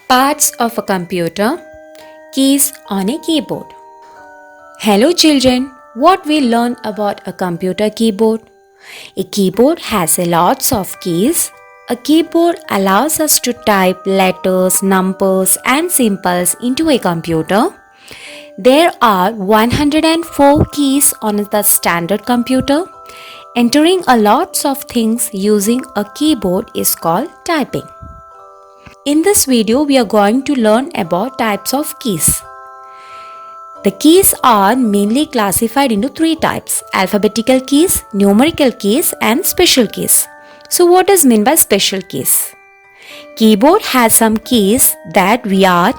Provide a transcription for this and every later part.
Parts of a computer. Keys on a keyboard. Hello children, what we learn about a computer keyboard? A keyboard has lots of keys. A keyboard allows us to type letters, numbers and symbols into a computer. There are 104 keys on the standard computer. Entering a lots of things using a keyboard is called typing. In this video, we are going to learn about types of keys. The keys are mainly classified into three types: alphabetical keys, numerical keys and special keys. So what is meant by special keys? Keyboard has some keys that we are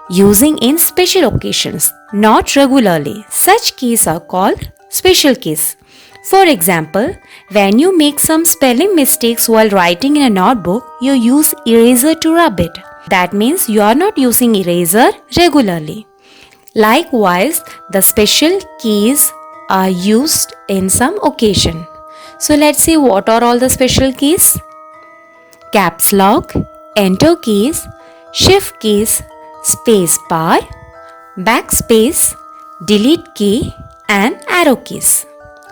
using in special occasions, not regularly. Such keys are called special keys. For example, when you make some spelling mistakes while writing in a notebook, you use eraser to rub it. That means you are not using eraser regularly. Likewise, the special keys are used in some occasion. So let's see what are all the special keys. Caps lock, enter keys, shift keys, space bar, backspace, delete key and arrow keys.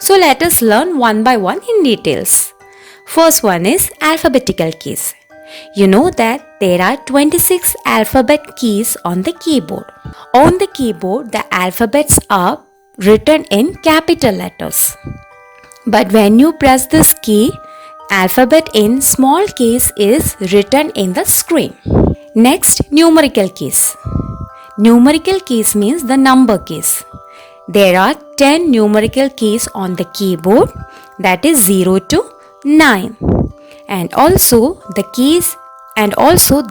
So let us learn one by one in details. First one is alphabetical keys. You know that there are 26 alphabet keys on the keyboard. On the keyboard, the alphabets are written in capital letters. But when you press this key, alphabet in small keys is written in the screen. Next, numerical keys. Numerical keys means the number keys. There are 10 numerical keys on the keyboard, that is 0 to 9. And also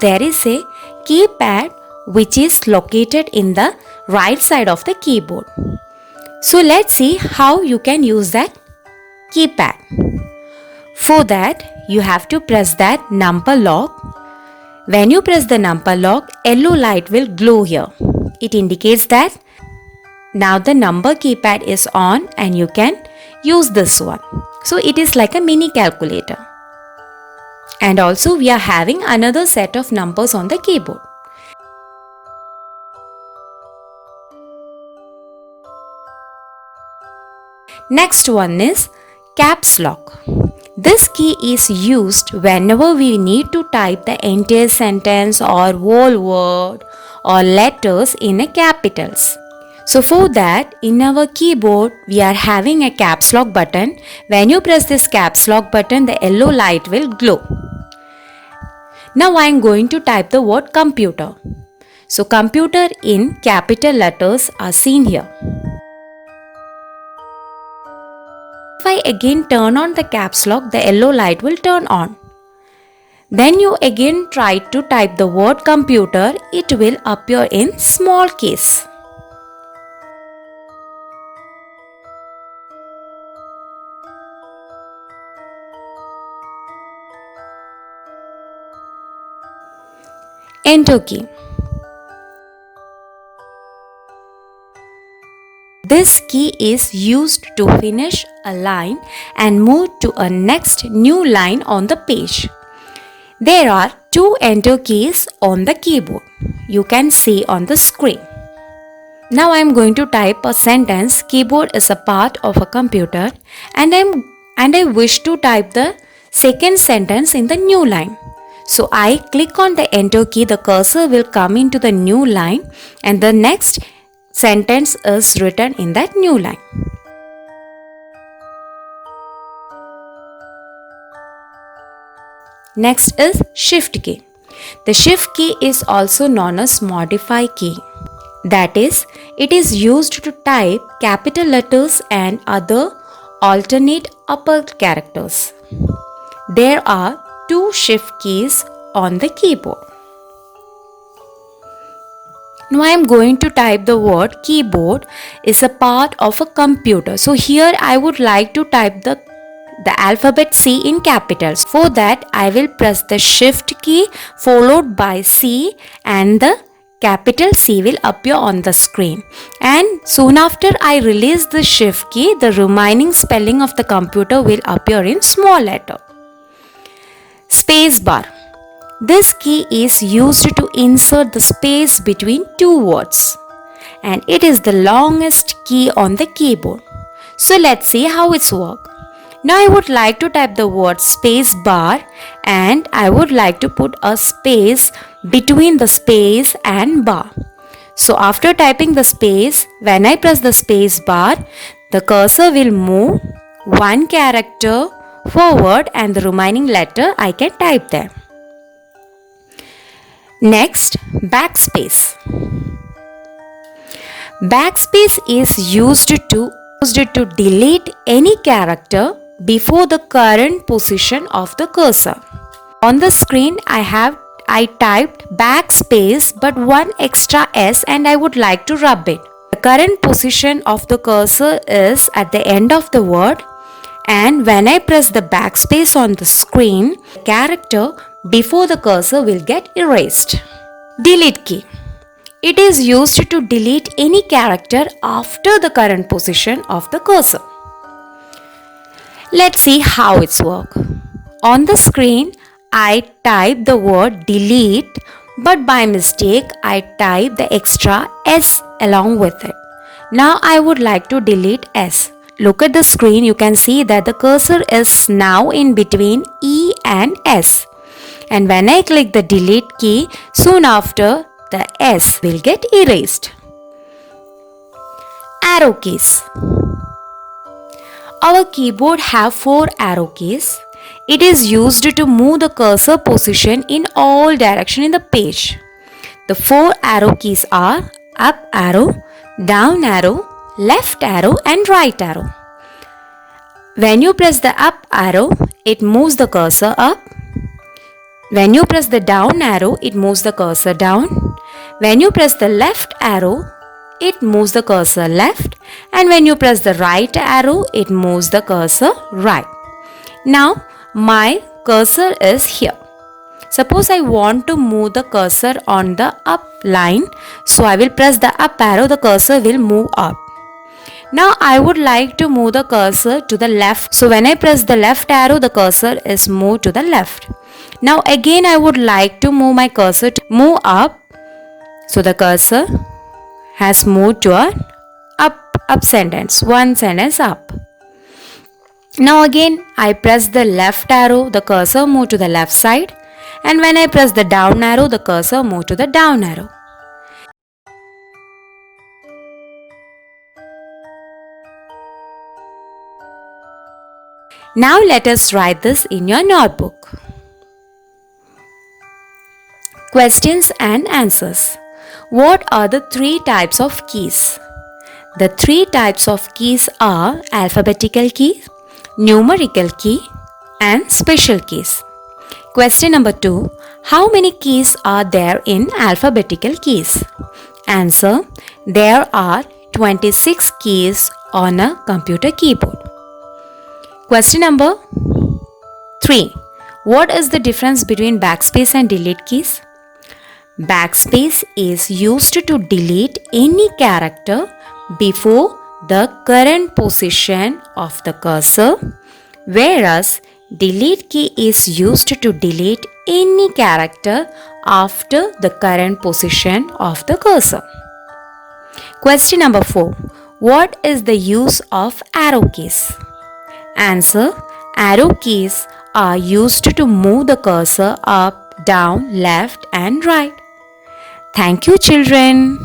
there is a keypad which is located in the right side of the keyboard. So let's see how you can use that keypad. For that, you have to press that number lock. When you press the number lock, yellow light will glow here. It indicates that now the number keypad is on and you can use this one. So it is like a mini calculator. And also we are having another set of numbers on the keyboard. Next one is caps lock. This key is used whenever we need to type the entire sentence or whole word or letters in a capitals. So for that, in our keyboard, we are having a caps lock button. When you press this caps lock button, the yellow light will glow. Now I am going to type the word computer. So computer in capital letters are seen here. If I again turn on the caps lock, the yellow light will turn on. Then you again try to type the word computer, it will appear in small case. Enter key. This key is used to finish a line and move to a next new line on the page. There are two enter keys on the keyboard. You can see on the screen. Now I am going to type a sentence. Keyboard is a part of a computer and I wish to type the second sentence in the new line. So I click on the enter key, the cursor will come into the new line and the next sentence is written in that new line. Next is shift key. The shift key is also known as modify key. That is, it is used to type capital letters and other alternate upper characters. There are two shift keys on the keyboard. Now I am going to type the word keyboard is a part of a computer. So here I would like to type the alphabet C in capitals. For that I will press the shift key followed by C and the capital C will appear on the screen. And soon after I release the shift key, the remaining spelling of the computer will appear in small letter. Space bar. This key is used to insert the space between two words, and it is the longest key on the keyboard. So let's see how it's work. Now I would like to type the word space bar, and I would like to put a space between the space and bar. So after typing the space, when I press the space bar, the cursor will move one character forward and the remaining letter I can type there. Next, backspace. Backspace is used to delete any character before the current position of the cursor. On the screen I typed backspace but one extra S and I would like to rub it. The current position of the cursor is at the end of the word, and when I press the backspace on the screen, the character before the cursor will get erased. Delete key. It is used to delete any character after the current position of the cursor. Let's see how it's work. On the screen, I type the word delete, but by mistake I type the extra S along with it. Now I would like to delete S. Look at the screen, you can see that the cursor is now in between E and S. And when I click the delete key, soon after the S will get erased. Arrow keys. Our keyboard have 4 arrow keys. It is used to move the cursor position in all direction in the page. The 4 arrow keys are up arrow, down arrow, left arrow and right arrow. When you press the up arrow, it moves the cursor up. When you press the down arrow, it moves the cursor down. When you press the left arrow, it moves the cursor left, and when you press the right arrow, it moves the cursor right. Now my cursor is here. Suppose I want to move the cursor on the up line, so I will press the up arrow, the cursor will move up. Now I would like to move the cursor to the left, so when I press the left arrow, the cursor is moved to the left. Now again I would like to move my cursor to move up, so the cursor has moved to a up sentence, one sentence up. Now again I press the left arrow, the cursor move to the left side, and when I press the down arrow, the cursor move to the down arrow. Now let us write this in your notebook. Questions and answers. What are the 3 types of keys? The 3 types of keys are alphabetical key, numerical key and special keys. Question number 2. How many keys are there in alphabetical keys? Answer. There are 26 keys on a computer keyboard. Question number 3. What is the difference between backspace and delete keys? Backspace is used to delete any character before the current position of the cursor, whereas delete key is used to delete any character after the current position of the cursor. Question number 4. What is the use of arrow keys? Answer. Arrow keys are used to move the cursor up, down, left and right. Thank you, children.